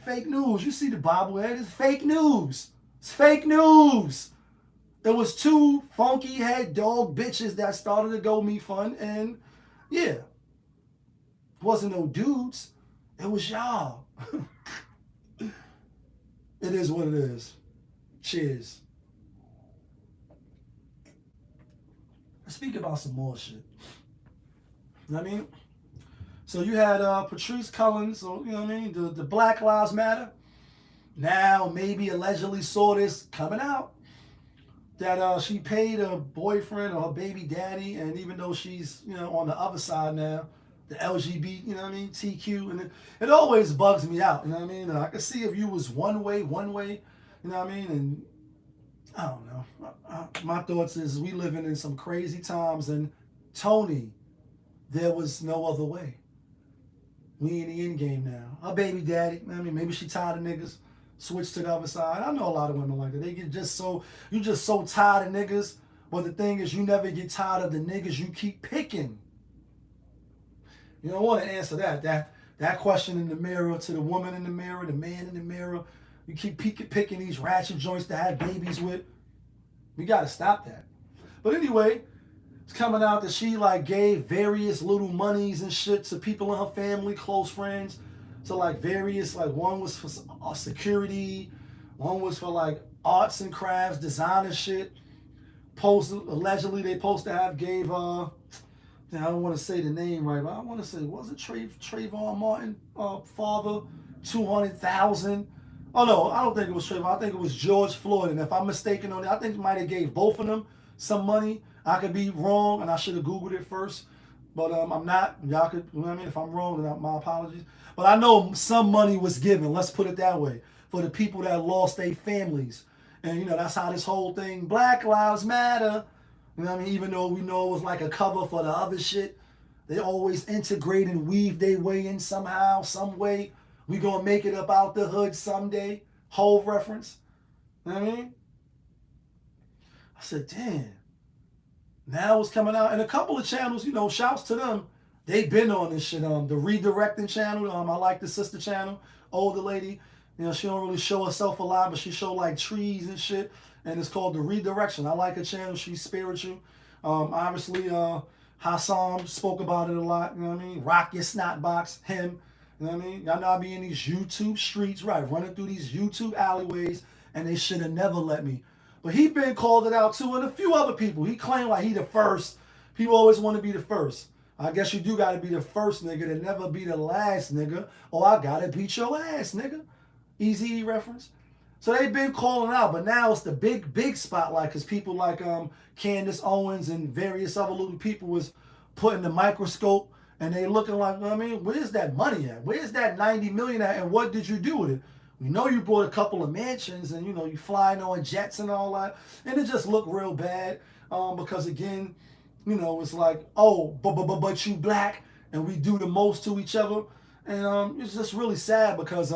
S1: Fake news. You see the bobblehead, it's fake news. It's fake news. It was 2 funky head dog bitches that started to go me fun, and yeah, it wasn't no dudes. It was y'all. It is what it is. Cheers. Let's speak about some more shit. You know what I mean? So you had Patrice Cullins, so you know what I mean, the Black Lives Matter. Now maybe allegedly saw this coming out that she paid her boyfriend or her baby daddy, and even though she's, you know, on the other side now, the LGBT, you know what I mean, TQ, and it always bugs me out, you know what I mean. I could see if you was one way, you know what I mean, and I don't know. My thoughts is we living in some crazy times, and Tony, there was no other way. We in the end game now. Her baby daddy, you know what I mean, maybe she tired of niggas, switch to the other side. I know a lot of women like that. They get you just so tired of niggas. But the thing is, you never get tired of the niggas you keep picking. You don't want to answer that question in the mirror to the woman in the mirror, the man in the mirror. You keep picking these ratchet joints to have babies with. We got to stop that. But anyway, it's coming out that she like gave various little monies and shit to people in her family, close friends. So like various, like one was for security, one was for like arts and crafts, designer shit. Allegedly they supposed to have gave I don't want to say the name right, but I want to say, was it Trayvon Martin father, 200,000? Oh no, I don't think it was Trayvon. I think it was George Floyd. And if I'm mistaken on it, I think it might have gave both of them some money. I could be wrong, and I should have Googled it first. But I'm not. Y'all could, you know what I mean? If I'm wrong, then my apologies. But I know some money was given, let's put it that way, for the people that lost their families. And, you know, that's how this whole thing, Black Lives Matter, you know what I mean? Even though we know it was like a cover for the other shit, they always integrate and weave their way in somehow, some way. We gonna make it up out the hood someday. Whole reference. You know what I mean? I said, damn. Now it's coming out. And a couple of channels, you know, shouts to them. They've been on this shit. The Redirecting channel, I like the sister channel. Older lady. You know, she don't really show herself a lot, but she show like trees and shit. And it's called The Redirection. I like her channel. She's spiritual. Obviously, Hassan spoke about it a lot. You know what I mean? Rock Your Snot Box. Him. You know what I mean? Y'all know I be in these YouTube streets, right? Running through these YouTube alleyways, and they should have never let me. But he been called it out too, and a few other people. He claimed like he the first. People always want to be the first. I guess you do got to be the first nigga to never be the last nigga, or I got to beat your ass, nigga. Easy reference. So they've been calling out, but now it's the big spotlight because people like Candace Owens and various other little people was put in the microscope, and they looking like, I mean, where's that money at? Where's that 90 million at? And what did you do with it? We know you bought a couple of mansions, and you know you flying on jets and all that, and it just looked real bad because again, you know, it's like, oh, but you black, and we do the most to each other, and it's just really sad because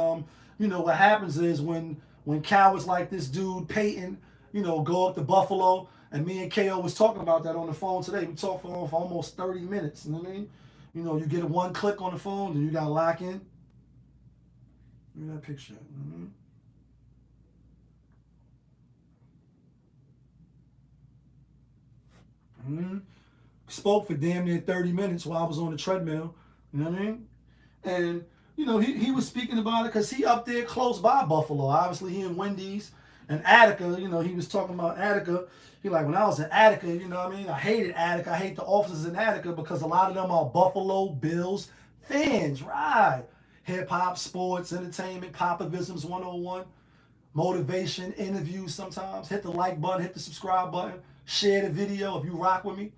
S1: you know what happens is when cowards like this dude Peyton, you know, go up to Buffalo, and me and KO was talking about that on the phone today. We talked for almost 30 minutes. You know what I mean? You know, you get one click on the phone, then you got to lock in. Look at that picture. Spoke for damn near 30 minutes while I was on the treadmill. You know what I mean? And, you know, he was speaking about it because he up there close by Buffalo. Obviously, he in Wendy's and Attica. You know, he was talking about Attica. He like, when I was in Attica, you know what I mean? I hated Attica. I hate the officers in Attica because a lot of them are Buffalo Bills fans, right? Hip hop, sports, entertainment, Popovisms 101, motivation, interviews sometimes. Hit the like button, hit the subscribe button, share the video if you rock with me.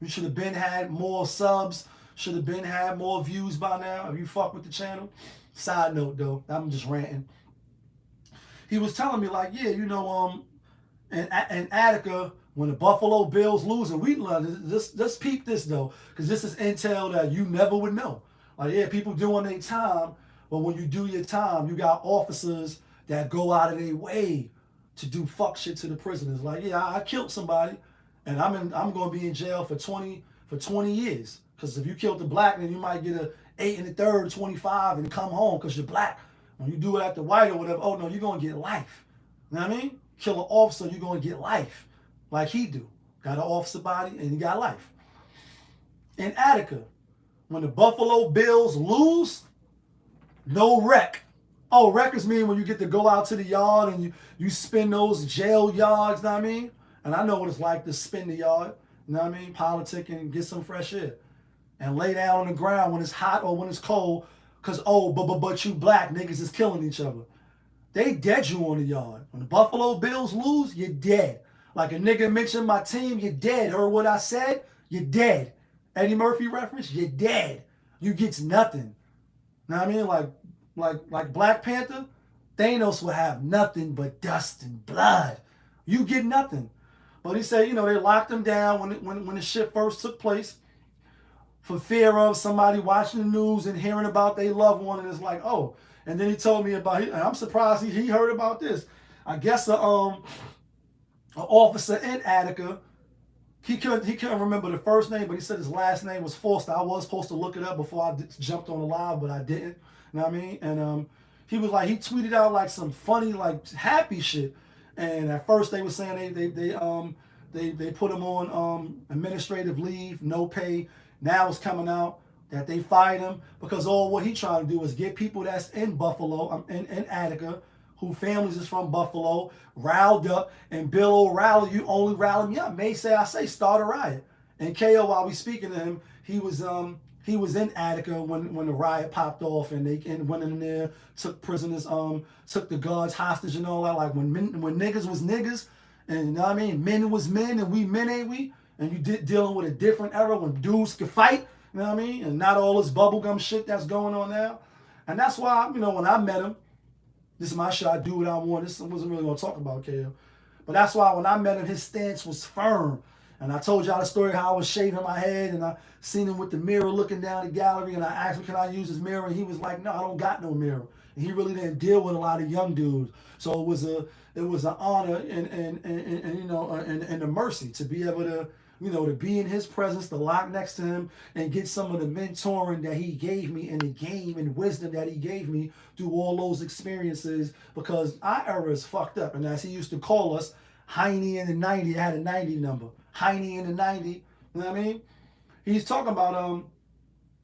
S1: You should have been had more subs. Should have been had more views by now if you fuck with the channel. Side note though, I'm just ranting. He was telling me like, yeah, you know, in Attica, when the Buffalo Bills lose, and we let's peep this though, because this is intel that you never would know. Like, yeah, people doing their time, but when you do your time, you got officers that go out of their way to do fuck shit to the prisoners. Like, yeah, I killed somebody, and I'm gonna be in jail for 20 years. Because if you killed the black, then you might get a 8 1/3, 25, and come home because you're black. When you do it at the white or whatever, oh no, you're gonna get life. You know what I mean? Kill an officer, you're gonna get life, like he do. Got an officer body and you got life. In Attica, when the Buffalo Bills lose, no rec. Oh, records mean when you get to go out to the yard and you spin those jail yards, know what I mean? And I know what it's like to spin the yard, you know what I mean? Politic and get some fresh air. And lay down on the ground when it's hot or when it's cold, because, oh, but you black niggas is killing each other. They dead you on the yard. When the Buffalo Bills lose, you're dead. Like a nigga mentioned my team, you're dead. Heard what I said? You're dead. Eddie Murphy reference, you're dead. You gets nothing. Know what I mean? Like Black Panther, Thanos will have nothing but dust and blood. You get nothing. But he said, you know, they locked him down when the shit first took place for fear of somebody watching the news and hearing about their loved one, and it's like, oh. And then he told me about it, and I'm surprised he heard about this. I guess an officer in Attica, he couldn't remember the first name, but he said his last name was Foster. I was supposed to look it up before I jumped on the live, but I didn't. You know what I mean? And he was like, he tweeted out like some funny, like happy shit. And at first they were saying they put him on administrative leave, no pay. Now it's coming out that they fired him because all what he trying to do is get people that's in Buffalo, in Attica, who families is from Buffalo, riled up. And Bill O'Reilly, you only rally me up. May say, I say, start a riot. And KO, while we speaking to him, he was in Attica when the riot popped off, and they went in there, took prisoners, took the guards hostage and all that. Like when niggas was niggas, and you know what I mean, men was men, and we men ain't we. And you dealing with a different era when dudes could fight, you know what I mean? And not all this bubblegum shit that's going on now. And that's why, you know, when I met him, this is my shit, I do what I want. This wasn't really going to talk about KO. But that's why when I met him, his stance was firm. And I told y'all the story how I was shaving my head, and I seen him with the mirror looking down the gallery, and I asked him, can I use his mirror? And he was like, no, I don't got no mirror. And he really didn't deal with a lot of young dudes. So it was an honor and you know, and a mercy to be able to, you know, to be in his presence, to lock next to him and get some of the mentoring that he gave me and the game and wisdom that he gave me through all those experiences, because our era is fucked up. And as he used to call us, Heine in the 90, I had a 90 number. Heine in the 90, you know what I mean? He's talking about,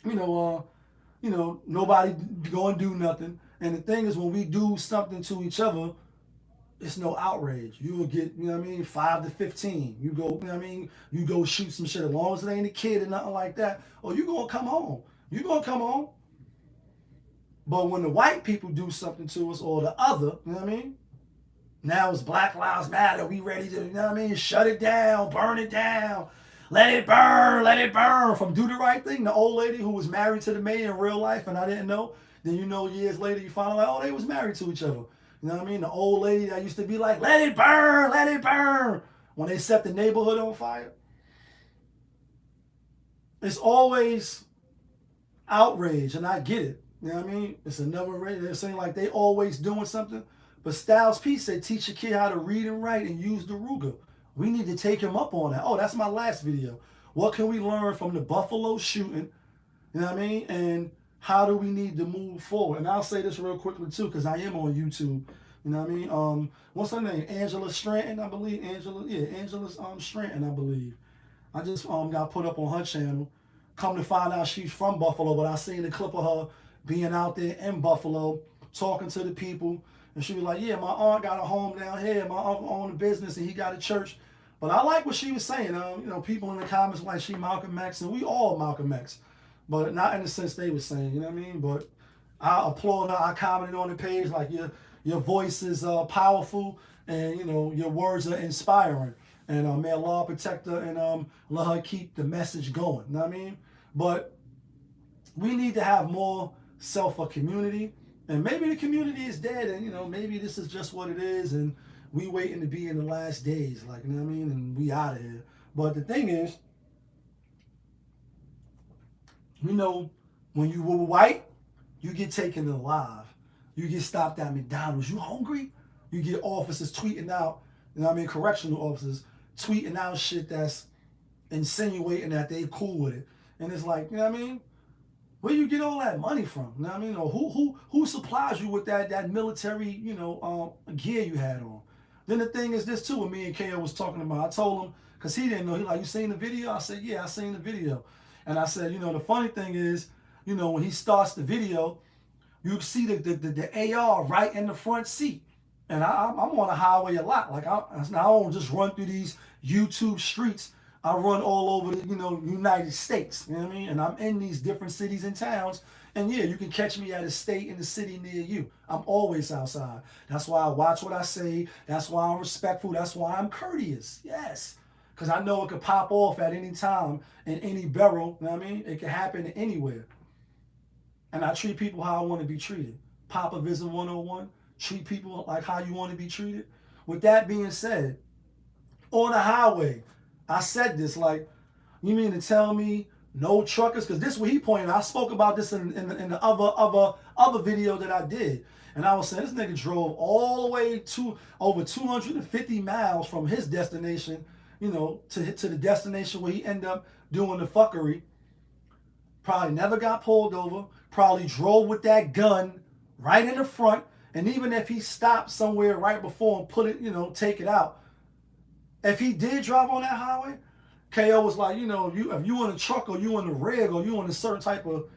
S1: you know, nobody going to do nothing. And the thing is, when we do something to each other, it's no outrage. You will get, you know what I mean, 5 to 15. You go, you know what I mean, you go shoot some shit. As long as it ain't a kid or nothing like that, or you gonna come home. You gonna come home. But when the white people do something to us, or the other, you know what I mean? Now it's Black Lives Matter. We ready to, you know what I mean, shut it down, burn it down, let it burn. From Do the Right Thing, the old lady who was married to the mayor in real life, and I didn't know. Then you know, years later, you find out, oh, they was married to each other. You know what I mean? The old lady that used to be like, let it burn, when they set the neighborhood on fire. It's always outrage, and I get it. You know what I mean? It's another rate. They're saying like they always doing something. But Styles P said, teach your kid how to read and write and use the Ruger. We need to take him up on that. Oh, that's my last video. What can we learn from the Buffalo shooting? You know what I mean? And how do we need to move forward? And I'll say this real quickly too, because I am on YouTube. You know what I mean? What's her name? Angela Stranton, I believe. Angela Stranton, I believe. I just got put up on her channel. Come to find out she's from Buffalo, but I seen the clip of her being out there in Buffalo talking to the people, and she was like, "Yeah, my aunt got a home down here. My uncle owned a business, and he got a church." But I like what she was saying. People in the comments were like she Malcolm X, and we all Malcolm X, but not in the sense they were saying. You know what I mean? But I applaud her. I commented on the page like your voice is powerful, and your words are inspiring. And may Allah protect her and let her keep the message going. You know what I mean? But we need to have more community. And maybe the community is dead, and maybe this is just what it is, and we waiting to be in the last days, like, you know what I mean? And we out of here. But the thing is, when you were white, you get taken alive. You get stopped at McDonald's. You hungry? You get officers tweeting out, correctional officers tweeting out shit that's insinuating that they cool with it. And it's like, you know what I mean? Where you get all that money from? You know what I mean? Or who supplies you with that military, gear you had on? Then the thing is this too, what me and KO was talking about. I told him, because he didn't know, he like, "You seen the video?" I said, "Yeah, I seen the video." And I said, the funny thing is, when he starts the video, you see the AR right in the front seat. And I'm on a highway a lot. Like I don't just run through these YouTube streets. I run all over the United States. You know what I mean? And I'm in these different cities and towns. And yeah, you can catch me at a state in the city near you. I'm always outside. That's why I watch what I say. That's why I'm respectful. That's why I'm courteous. Yes. Because I know it could pop off at any time in any borough. You know what I mean? It can happen anywhere. And I treat people how I want to be treated. Papa Vision 101. Treat people like how you want to be treated. With that being said, on the highway, I said this, like, you mean to tell me no truckers? Because this is what he pointed out. I spoke about this in the other video that I did. And I was saying this nigga drove all the way to over 250 miles from his destination, to the destination where he ended up doing the fuckery. Probably never got pulled over. Probably drove with that gun right in the front. And even if he stopped somewhere right before and put it, take it out, if he did drive on that highway, KO was like, if you in a truck or you in a rig or you in a certain type of,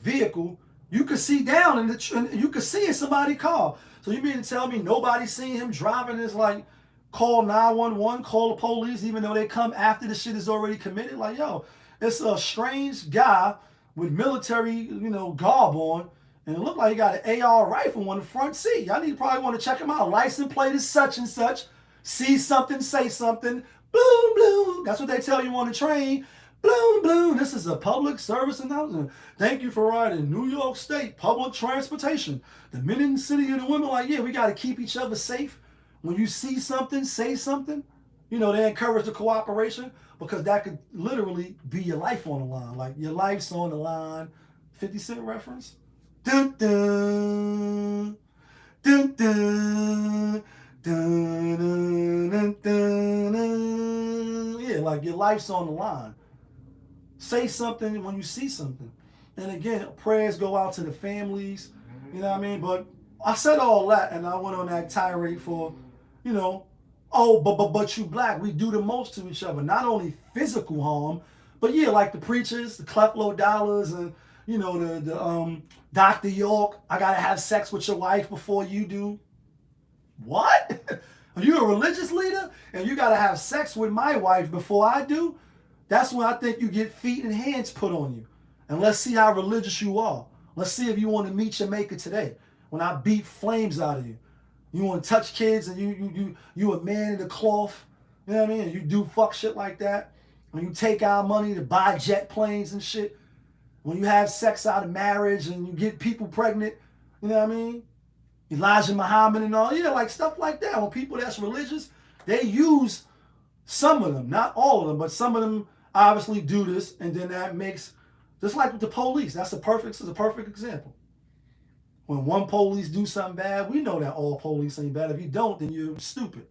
S1: vehicle, you could see down and you could see in somebody's car. So you mean to tell me nobody seen him driving this, like, call 911, call the police, even though they come after the shit is already committed? Like, yo, it's a strange guy with military, garb on, and it looked like he got an AR rifle on the front seat. Y'all need to probably want to check him out. License plate is such and such. See something, say something. Bloom, bloom. That's what they tell you on the train. Bloom, bloom. This is a public service announcement. Thank you for riding New York State public transportation. The men in the city and the women, like, yeah, we got to keep each other safe. When you see something, say something. They encourage the cooperation, because that could literally be your life on the line. Like, your life's on the line. 50 Cent reference? Dun, dun, dun, dun, dun, dun, dun, dun, dun. Yeah, like, your life's on the line. Say something when you see something. And again, prayers go out to the families. You know what I mean? But I said all that, and I went on that tirade for, oh, but you black, we do the most to each other. Not only physical harm, but yeah, like the preachers, the Cleflo Dollars, and the Dr. York, I gotta have sex with your wife before you do. What? Are you a religious leader and you gotta have sex with my wife before I do? That's when I think you get feet and hands put on you. And let's see how religious you are. Let's see if you want to meet your maker today. When I beat flames out of you. You want to touch kids and you a man in the cloth. You know what I mean? And you do fuck shit like that. When you take our money to buy jet planes and shit. When you have sex out of marriage and you get people pregnant. You know what I mean? Elijah Muhammad and all. Yeah, like stuff like that. When people that's religious, they use some of them. Not all of them, but some of them obviously do this. And then that makes, just like with the police. That's a perfect example. When one police do something bad, we know that all police ain't bad. If you don't, then you're stupid.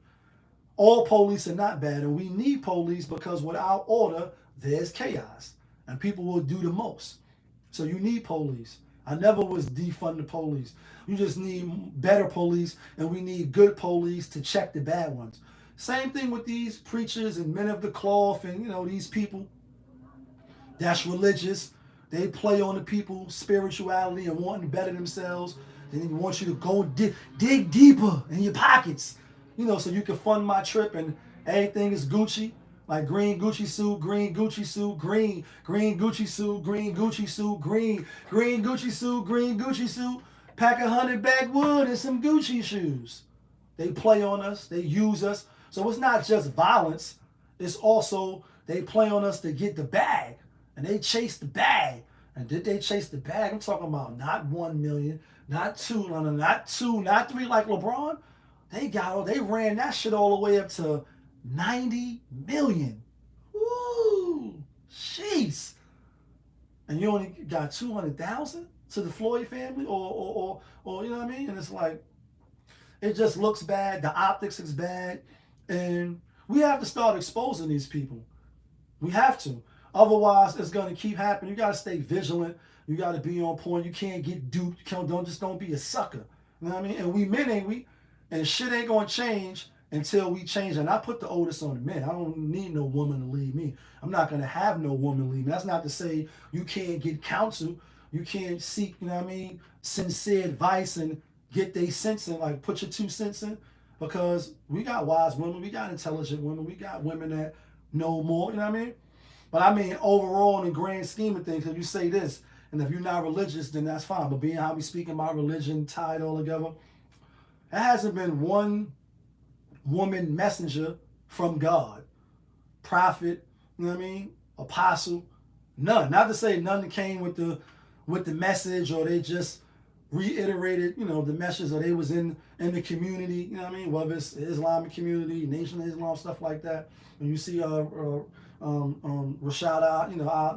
S1: All police are not bad, and we need police because without order, there's chaos, and people will do the most. So you need police. I never was defund the police. You just need better police, and we need good police to check the bad ones. Same thing with these preachers and men of the cloth, and these people that's religious. They play on the people's spirituality and wanting to better themselves. And they want you to go dig deeper in your pockets, so you can fund my trip and everything is Gucci. Like green Gucci suit, green Gucci suit, green Gucci suit, green Gucci suit, green Gucci suit, green Gucci suit. Pack 100 backwood and some Gucci shoes. They play on us. They use us. So it's not just violence. It's also they play on us to get the bag. And they chase the bag. And did they chase the bag? I'm talking about not 1 million, not two, not 3 like LeBron. They ran that shit all the way up to 90 million. Woo! Jeez. And you only got 200,000 to the Floyd family, or you know what I mean? And it's like, it just looks bad. The optics is bad, and we have to start exposing these people. We have to. Otherwise, it's gonna keep happening. You gotta stay vigilant. You gotta be on point. You can't get duped. Don't be a sucker. You know what I mean? And we men ain't and shit ain't gonna change until we change. And I put the onus on the men. I don't need no woman to lead me. I'm not gonna have no woman lead me. That's not to say you can't get counsel. You can't seek, sincere advice and get their sense in, like put your 2 cents in. Because we got wise women, we got intelligent women, we got women that know more, you know what I mean? But I mean, overall, in the grand scheme of things, if you say this, and if you're not religious, then that's fine. But being how we speak about religion, tied all together, there hasn't been one woman messenger from God, prophet, you know what I mean, apostle, none. Not to say none came with the message, or they just reiterated, the message, or they was in the community, you know what I mean, whether it's the Islamic community, Nation of Islam, stuff like that. And you see Rashad,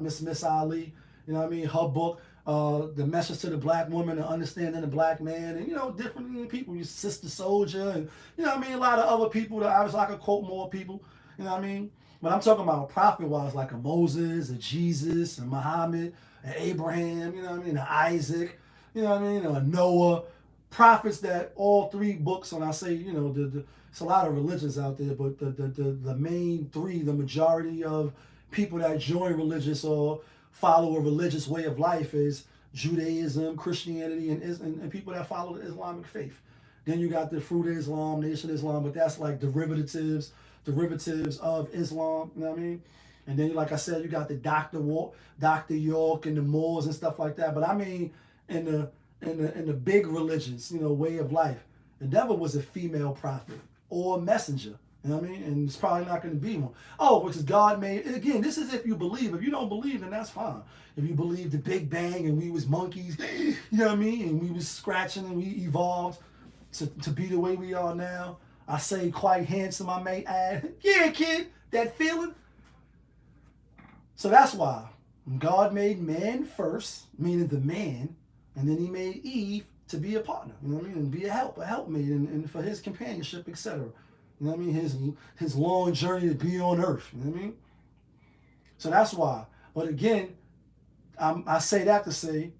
S1: Miss Ali, you know what I mean, her book, The Message to the Black Woman and Understanding the Black Man, and different people, Sister Soldier, and what I mean, a lot of other people that obviously I could quote more people, you know what I mean. But I'm talking about prophet-wise, like a Moses, a Jesus, a Muhammad, an Abraham, you know what I mean, an Isaac, you know what I mean, a Noah, prophets that all 3 books, and I say, it's a lot of religions out there, but the main 3, the majority of people that join religious or follow a religious way of life is Judaism, Christianity, and people that follow the Islamic faith. Then you got the Fruit of Islam, Nation of Islam, but that's like derivatives of Islam, you know what I mean? And then, like I said, you got the Dr. York and the Moors and stuff like that. But I mean, in the big religions, way of life, there never was a female prophet or messenger. You know what I mean? And it's probably not going to be one. Oh, because God made, again, this is if you believe. If you don't believe, then that's fine. If you believe the Big Bang and we was monkeys, you know what I mean? And we was scratching and we evolved to be the way we are now. I say quite handsome, I may add. Yeah, kid, that feeling. So that's why God made man first, meaning the man, and then he made Eve to be a partner, you know what I mean? And be a helpmate, and for his companionship, etc. You know what I mean? His long journey to be on earth, you know what I mean? So that's why. But again, I say that to say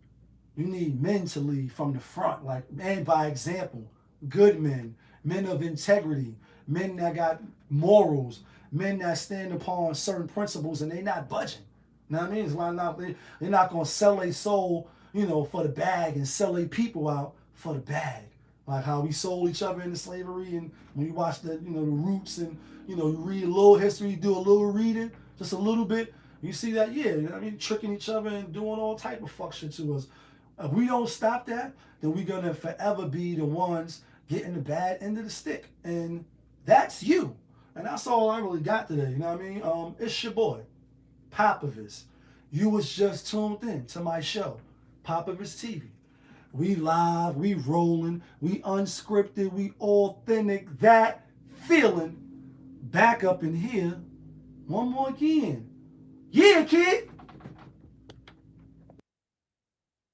S1: you need men to lead from the front, like men by example, good men of integrity, men that got morals, men that stand upon certain principles and they not budging. You know what I mean? It's like they're not going to sell their soul, for the bag and sell their people out for the bag. Like how we sold each other into slavery, and when you watch the Roots, and you read a little history, you do a little reading, just a little bit, you see that, yeah, you know what I mean, tricking each other and doing all type of fuck shit to us. If we don't stop that, then we're gonna forever be the ones getting the bad end of the stick, and that's you. And that's all I really got today. You know what I mean? It's your boy, Vibez. You was just tuned in to my show, Vibez TV. We live, we rolling, we unscripted, we authentic, that feeling. Back up in here one more again. Yeah, kid.